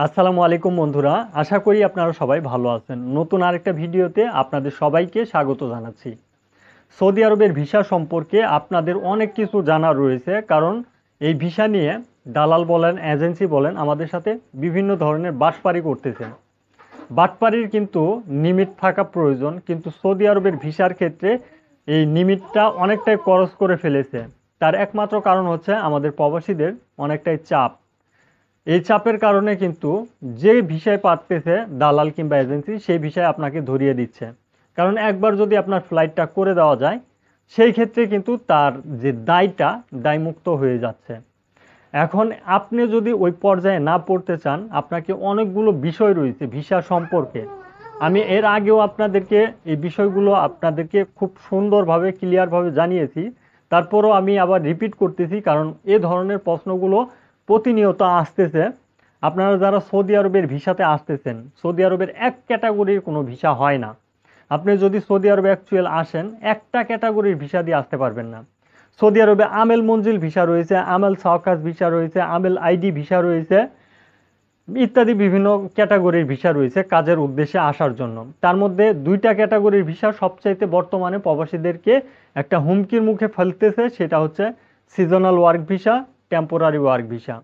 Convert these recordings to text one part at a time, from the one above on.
আসসালামু আলাইকুম বন্ধুরা, আশা করি আপনারা সবাই ভালো আছেন। নতুন আরেকটা ভিডিওতে আপনাদের সবাইকে স্বাগত জানাচ্ছি। সৌদি আরবের ভিসা সম্পর্কে আপনাদের অনেক কিছু জানা রয়েছে, কারণ এই ভিসা নিয়ে দালাল বলেন, এজেন্সি বলেন, আমাদের সাথে বিভিন্ন ধরনের বাটপারি করতেছেন। বাটপারির কিন্তু লিমিট থাকা প্রয়োজন, কিন্তু সৌদি আরবের ভিসার ক্ষেত্রে এই লিমিটটা অনেকটাই ক্রস করে ফেলেছে। তার একমাত্র কারণ হচ্ছে আমাদের প্রবাসীদের অনেকটাই চাপ। এই চাপের কারণে কিন্তু যে ভিসায় পাঠাতেছে দালাল কিংবা এজেন্সি, সেই ভিসায় আপনাকে ধরিয়ে দিচ্ছে। কারণ একবার যদি আপনার ফ্লাইটটা করে দেওয়া যায়, সেই ক্ষেত্রে কিন্তু তার যে দায়মুক্ত হয়ে যাচ্ছে। এখন আপনি যদি ওই পর্যায়ে না পড়তে চান, আপনাকে অনেকগুলো বিষয় রয়েছে ভিসা সম্পর্কে। আমি এর আগেও আপনাদেরকে এই বিষয়গুলো আপনাদেরকে খুব সুন্দরভাবে ক্লিয়ারভাবে জানিয়েছি। তারপরও আমি আবার রিপিট করতেছি, কারণ এ ধরনের প্রশ্নগুলো প্রতিনিয়ত আসতেছে। আপনারা যারা সৌদি আরবের ভিসাতে আসতেছেন, সৌদি আরবের এক ক্যাটাগরির কোনো ভিসা হয় না। আপনি যদি সৌদি আরবে অ্যাকচুয়াল আসেন, একটা ক্যাটাগরির ভিসা দিয়ে আসতে পারবেন না। সৌদি আরবে আমেল মঞ্জিল ভিসা রয়েছে, আমেল সাওকাস ভিসা রয়েছে, আমেল আইডি ভিসা রয়েছে, ইত্যাদি বিভিন্ন ক্যাটাগরির ভিসা রয়েছে কাজের উদ্দেশ্যে আসার জন্য। তার মধ্যে দুইটা ক্যাটাগরির ভিসা সবচাইতে বর্তমানে প্রবাসীদেরকে একটা হুমকির মুখে ফেলতেছে, সেটা হচ্ছে seasonal work visa, temporary work visa.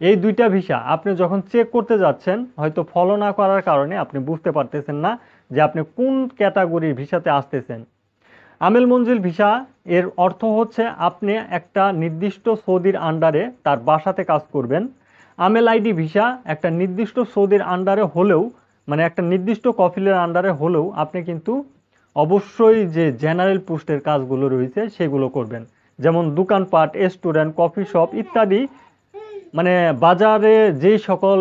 এই দুইটা ভিসা আপনি যখন চেক করতে যাচ্ছেন, হয়তো ফলো না করার কারণে আপনি বুঝতে পারতেছেন না যে আপনি কোন ক্যাটাগরির ভিসাতে আসতেছেন। আমেল মঞ্জিল ভিসা এর অর্থ হচ্ছে আপনি একটা নির্দিষ্ট সৌদির আন্ডারে তার বাসাতে কাজ করবেন। আমেল আইডি ভিসা একটা নির্দিষ্ট সৌদির আন্ডারে হলেও, মানে একটা নির্দিষ্ট কফিলের আন্ডারে হলেও আপনি কিন্তু অবশ্যই যে জেনারেল পোস্টের কাজগুলো রয়েছে সেগুলো করবেন। যেমন দোকানপাট, রেস্টুরেন্ট, কফি শপ ইত্যাদি, মানে বাজারে যেই সকল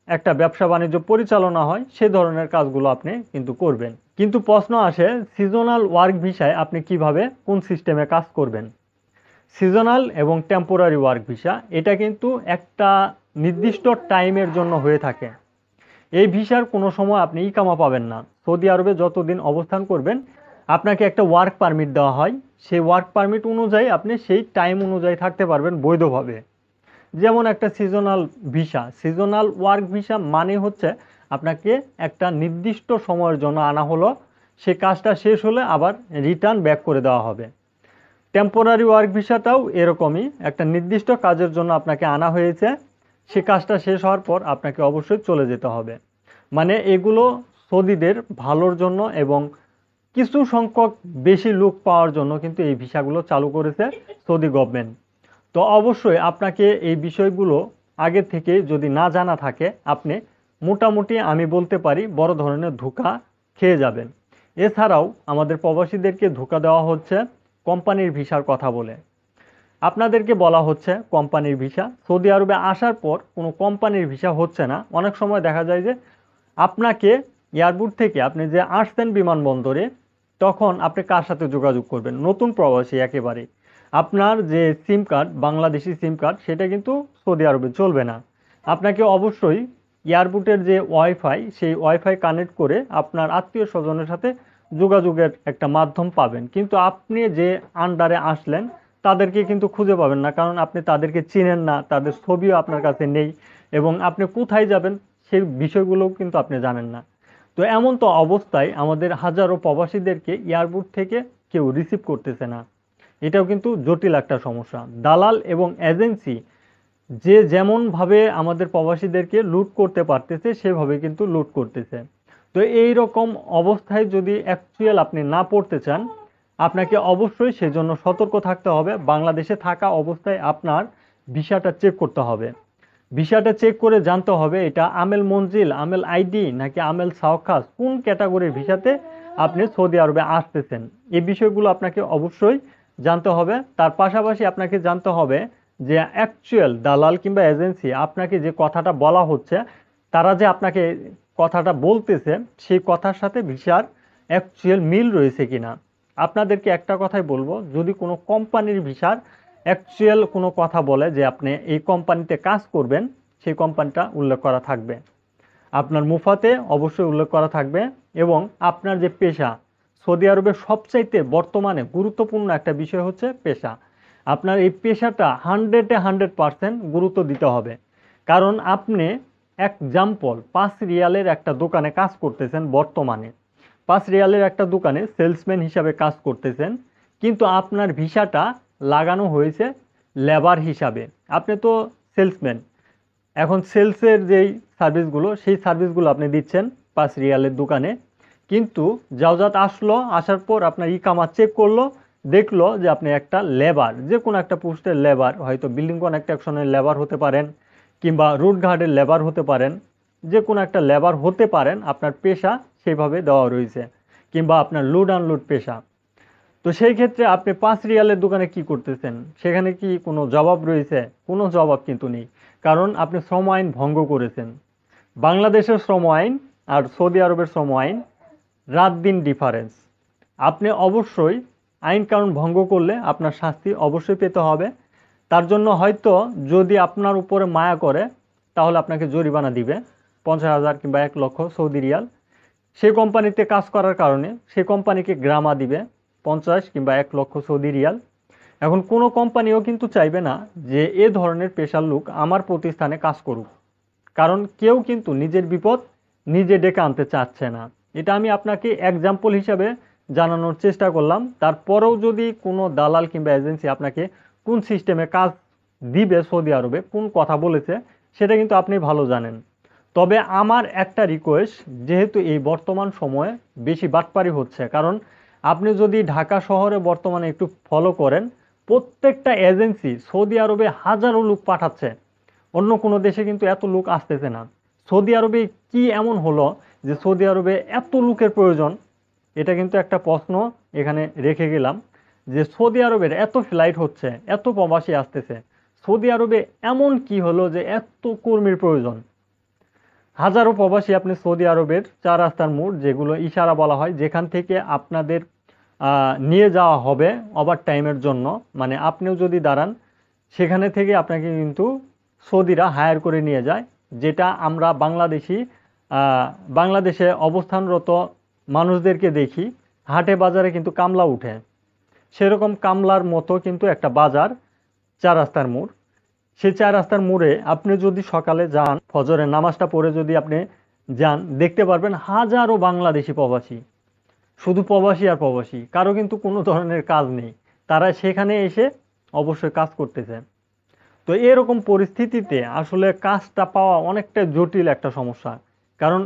একটা ব্যবসা বাণিজ্য পরিচালনা হয় সে ধরনের কাজগুলো আপনি কিন্তু করবেন। কিন্তু প্রশ্ন আসে, সিজনাল ওয়ার্ক ভিসায় আপনি কিভাবে কোন সিস্টেমে কাজ করবেন। সিজনাল এবং টেম্পোরারি ওয়ার্ক ভিসা এটা কিন্তু একটা নির্দিষ্ট টাইমের জন্য হয়ে থাকে। এই ভিসার কোনো সময় আপনি ইকামা পাবেন না। সৌদি আরবে যতদিন অবস্থান করবেন, আপনাকে একটা ওয়ার্ক পারমিট দেওয়া হয়। সেই ওয়ার্ক পারমিট অনুযায়ী আপনি সেই টাইম অনুযায়ী থাকতে পারবেন বৈধভাবে। যেমন একটা সিজনাল ওয়ার্ক ভিসা মানে হচ্ছে আপনাকে একটা নির্দিষ্ট সময়ের জন্য আনা হলো, সে কাজটা শেষ হলে আবার রিটার্ন ব্যাক করে দেওয়া হবে। টেম্পোরারি ওয়ার্ক ভিসাটাও এরকমই, একটা নির্দিষ্ট কাজের জন্য আপনাকে আনা হয়েছে, সে কাজটা শেষ হওয়ার পর আপনাকে অবশ্যই চলে যেতে হবে। মানে এগুলো সৌদিদের ভালোর জন্য এবং কিছু সংখ্যক বেশি লোক পাওয়ার জন্য কিন্তু এই ভিসাগুলো চালু করেছে সৌদি গভর্নমেন্ট। তো অবশ্যই আপনাকে এই বিষয়গুলো আগে থেকে যদি না জানা থাকে, আপনি মোটামুটি আমি বলতে পারি বড় ধরনের ধোঁকা খেয়ে যাবেন। এছাড়াও আমাদের প্রবাসীদেরকে ধোঁকা দেওয়া হচ্ছে কোম্পানির ভিসার কথা বলে। আপনাদেরকে বলা হচ্ছে কোম্পানির ভিসা, সৌদি আরবে আসার পর কোনো কোম্পানির ভিসা হচ্ছে না। অনেক সময় দেখা যায় যে আপনাকে এয়ারপোর্ট থেকে আপনি যে আসছেন বিমানবন্দরে, তখন আপনি কার সাথে যোগাযোগ করবেন? নতুন প্রবাসী একেবারে, আপনার যে সিম কার্ড, বাংলাদেশি সিম কার্ড, সেটা কিন্তু সৌদি আরবে চলবে না। আপনাকে অবশ্যই এয়ারপোর্টের যে ওয়াইফাই, সেই ওয়াইফাই কানেক্ট করে আপনার আত্মীয় স্বজনের সাথে যোগাযোগের একটা মাধ্যম পাবেন। কিন্তু আপনি যে আন্ডারে আসলেন তাদেরকে কিন্তু খুঁজে পাবেন না, কারণ আপনি তাদেরকে চিনেন না, তাদের ছবিও আপনার কাছে নেই, এবং আপনি কোথায় যাবেন সেই বিষয়গুলোও কিন্তু আপনি জানেন না। তো এমন তো অবস্থায় আমাদের হাজারো প্রবাসীদেরকে এয়ারপোর্ট থেকে কেউ রিসিভ করতেছে না। এটাও কিন্তু জটিল একটা সমস্যা। দালাল এবং এজেন্সি যে যেমনভাবে আমাদের প্রবাসীদেরকে লুট করতে পারতেছে, সেভাবে কিন্তু লুট করতেছে। তো এই রকম অবস্থায় যদি অ্যাকচুয়াল আপনি না পড়তে চান, আপনাকে অবশ্যই সেজন্য সতর্ক থাকতে হবে। বাংলাদেশে থাকা অবস্থায় আপনার ভিসাটা চেক করতে হবে। ভিসাটা চেক করে জানতে হবে এটা আমেল মঞ্জিল, আমেল আইডি নাকি আমেল সাওকাস, কোন ক্যাটাগরির ভিসাতে আপনি সৌদি আরবে আসতেছেন। এই বিষয়গুলো আপনাকে অবশ্যই জানতে হবে। তার পাশাপাশি আপনাকে জানতে হবে যে অ্যাকচুয়াল দালাল কিংবা এজেন্সি আপনাকে যে কথাটা বলা হচ্ছে, তারা যে আপনাকে কথাটা বলতেছে, সেই কথার সাথে ভিসার অ্যাকচুয়াল মিল রয়েছে কিনা। আপনাদেরকে একটা কথাই বলবো, যদি কোনো কোম্পানির ভিসার অ্যাকচুয়াল কোনো কথা বলে যে আপনি এই কোম্পানিতে কাজ করবেন, সেই কোম্পানিটা উল্লেখ করা থাকবে, আপনার মুফাতে অবশ্যই উল্লেখ করা থাকবে। এবং আপনার যে পেশা, সৌদি আরবের সবচাইতে বর্তমানে গুরুত্বপূর্ণ একটা বিষয় হচ্ছে পেশা। আপনার এই পেশাটা 100-এ 100% গুরুত্ব দিতে হবে। কারণ আপনি এক্সাম্পল 5 রিয়ালের একটা দোকানে কাজ করতেছেন, বর্তমানে 5 রিয়ালের একটা দোকানে সেলসম্যান হিসাবে কাজ করতেছেন, কিন্তু আপনার ভিসাটা লাগানো হয়েছে লেবার হিসাবে। আপনি তো সেলসম্যান, এখন সেলসের যেই সার্ভিসগুলো সেই সার্ভিসগুলো আপনি দিচ্ছেন 5 রিয়ালের দোকানে, কিন্তু জাওজাত আসলো, আসার পর আপনার ইকামা চেক করলো, দেখলো যে আপনি একটা লেবার, যে কোনো একটা পোস্টের লেবার, হয়তো বিল্ডিং কনস্ট্রাকশনের লেবার হতে পারেন কিংবা রোড গার্ডের লেবার হতে পারেন, যে কোনো একটা লেবার হতে পারেন, আপনার পেশা সেইভাবে দেওয়া রয়েছে, কিংবা আপনার লোড আনলোড পেশা। তো সেই ক্ষেত্রে আপনি 5 রিয়ালের দোকানে কি করতেছেন, সেখানে কি কোনো জবাব রয়েছে? কোনো জবাব কিন্তু নেই, কারণ আপনি শ্রম আইন ভঙ্গ করেছেন। বাংলাদেশের শ্রম আইন আর সৌদি আরবের শ্রম আইন রাত দিন ডিফারেন্স। আপনি অবশ্যই আইন কানুন ভঙ্গ করলে আপনার শাস্তি অবশ্যই পেতে হবে। তার জন্য হয়তো যদি আপনার উপরে মায়া করে তাহলে আপনাকে জরিমানা দিবে 50,000 কিংবা 1 লক্ষ সৌদি রিয়াল। সেই কোম্পানিতে কাজ করার কারণে সেই কোম্পানিকে গ্রামা দিবে 50 কিংবা 1 লক্ষ সৌদি রিয়াল। এখন কোনো কোম্পানিও কিন্তু চাইবে না যে এ ধরনের পেশার লোক আমার প্রতিষ্ঠানে কাজ করুক, কারণ কেউ কিন্তু নিজের বিপদ নিজে ডেকে আনতে চাচ্ছে না। এটা আমি আপনাকে এক্সাম্পল হিসাবে জানানোর চেষ্টা করলাম। তারপরেও যদি কোনো দালাল কিংবা এজেন্সি আপনাকে কোন সিস্টেমে কাজ দিবে, সৌদি আরবে কোন কথা বলেছে, সেটা কিন্তু আপনি ভালো জানেন। তবে আমার একটা রিকোয়েস্ট, যেহেতু এই বর্তমান সময়ে বেশি বাটপারি হচ্ছে, কারণ আপনি যদি ঢাকা শহরে বর্তমানে একটু ফলো করেন, প্রত্যেকটা এজেন্সি সৌদি আরবে হাজারো লোক পাঠাচ্ছে, অন্য কোনো দেশে কিন্তু এত লোক আসতেছে না। সৌদি আরবে কি এমন হলো যে সৌদি আরবে এত লোকের প্রয়োজন? এটা কিন্তু একটা প্রশ্ন এখানে রেখে গেলাম, যে সৌদি আরবের এত ফ্লাইট হচ্ছে, এত প্রবাসী আসতেছে, সৌদি আরবে এমন কি হলো যে এত কর্মীর প্রয়োজন? হাজারো প্রবাসী আপনি সৌদি আরবের 4 রাস্তার মোড়, যেগুলো ইশারা বলা হয়, যেখান থেকে আপনাদের নিয়ে যাওয়া হবে ওভার টাইমের জন্য, মানে আপনিও যদি দাঁড়ান সেখানে থেকে আপনাকে কিন্তু সৌদিরা হায়ার করে নিয়ে যায়, যেটা আমরা বাংলাদেশে অবস্থানরত মানুষদেরকে দেখি হাটে বাজারে কিন্তু কামলা উঠে, সেরকম কামলার মতো কিন্তু একটা বাজার 4 রাস্তার মোড়। সেই 4 রাস্তার মোড়ে আপনি যদি সকালে যান, ফজরের নামাজটা পড়ে যদি আপনি যান, দেখতে পারবেন হাজারো বাংলাদেশি প্রবাসী, শুধু প্রবাসী আর প্রবাসী, কারো কিন্তু কোনো ধরনের কাজ নেই, তারা সেখানে এসে অবশ্যই কাজ করতেছে। তো এরকম পরিস্থিতিতে আসলে কাজটা পাওয়া অনেকটা জটিল একটা সমস্যা, কারণ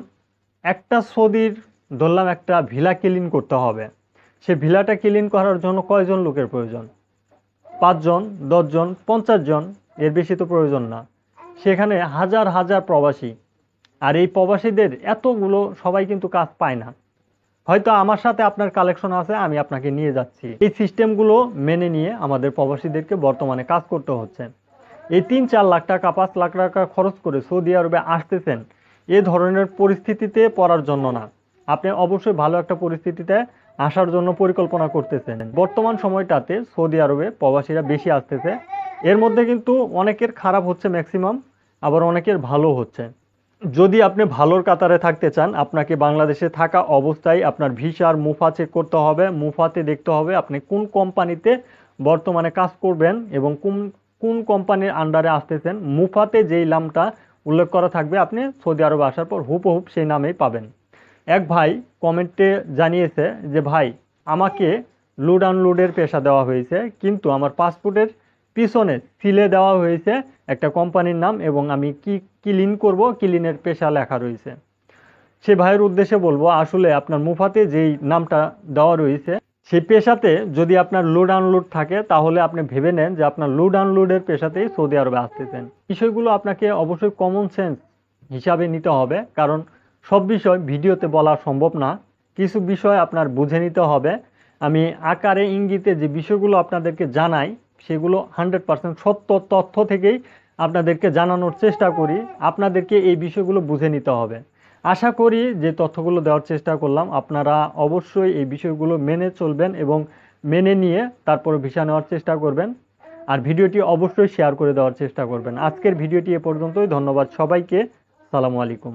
একটা সৌদির ধরলাম একটা ভিলা ক্লিন করতে হবে, সে ভিলাটা ক্লিন করার জন্য কয়জন লোকের প্রয়োজন? 5 জন, 10 জন, 50 জন, এর বেশি তো প্রয়োজন না। সেখানে হাজার হাজার প্রবাসী, আর এই প্রবাসীদের এতগুলো সবাই কিন্তু কাজ পায় না। হয়তো আমার সাথে আপনার কালেকশন আছে, আমি আপনাকে নিয়ে যাচ্ছি। এই সিস্টেমগুলো মেনে নিয়ে আমাদের প্রবাসীদেরকে বর্তমানে কাজ করতে হচ্ছে। এই 3-4 লাখ টাকা 5 লাখ টাকা খরচ করে সৌদি আরবে আসতেছেন এ ধরনের পরিস্থিতিতে পড়ার জন্য না, আপনি অবশ্যই ভালো একটা পরিস্থিতিতে আসার জন্য পরিকল্পনা করতেছেন। বর্তমান সময়টাতে সৌদি আরবে প্রবাসীরা বেশি আসতেছে, এর মধ্যে কিন্তু অনেকের খারাপ হচ্ছে ম্যাক্সিমাম, আবার অনেকের ভালো হচ্ছে। যদি আপনি ভালোর কাতারে থাকতে চান, আপনাকে বাংলাদেশে থাকা অবস্থায় আপনার ভিসার মুফা চেক করতে হবে। মুফাতে দেখতে হবে আপনি কোন কোম্পানিতে বর্তমানে কাজ করবেন এবং কোন কোন কোম্পানির আন্ডারে আসতেছেন। মুফাতে যেই নামটা উল্লেখ করা থাকবে, আপনি সৌদি আরবে আসার পর হুবহু সেই নামেই পাবেন। এক ভাই কমেন্টে জানিয়েছে যে ভাই, আমাকে লোড আনলোডের পেশা দেওয়া হয়েছে, কিন্তু আমার পাসপোর্টের পিছনে সিলে দেওয়া হয়েছে একটা কোম্পানির নাম, এবং আমি কি ক্লিন করব, ক্লিনের পেশা লেখা রয়েছে। সে ভাইয়ের উদ্দেশ্যে বলবো, আসলে আপনার মুফাতে যেই নামটা দেওয়া রয়েছে সেই পেশাতে যদি আপনার লোড আনলোড থাকে, তাহলে আপনি ভেবে নেন যে আপনার লোড আনলোডের পেশাতেই সৌদি আরবে আসতেছেন। বিষয়গুলো আপনাকে অবশ্যই কমন সেন্স হিসাবে নিতে হবে, কারণ সব বিষয় ভিডিওতে বলা সম্ভব না, কিছু বিষয় আপনার বুঝে নিতে হবে। আমি আকারে ইঙ্গিতে যে বিষয়গুলো আপনাদেরকে জানাই, সেগুলো 100% সত্য তথ্য থেকেই আপনাদেরকে জানানোর চেষ্টা করি। আপনাদেরকে এই বিষয়গুলো বুঝে নিতে হবে। আশা করি যে তথ্যগুলো দেওয়ার চেষ্টা করলাম, আপনারা অবশ্যই এই বিষয়গুলো মেনে চলবেন এবং মেনে নিয়ে তারপরে ভিসা নেওয়ার চেষ্টা করবেন। আর ভিডিওটি অবশ্যই শেয়ার করে দেওয়ার চেষ্টা করবেন। আজকের ভিডিওটি এ পর্যন্তই। ধন্যবাদ সবাইকে। সালামু আলাইকুম।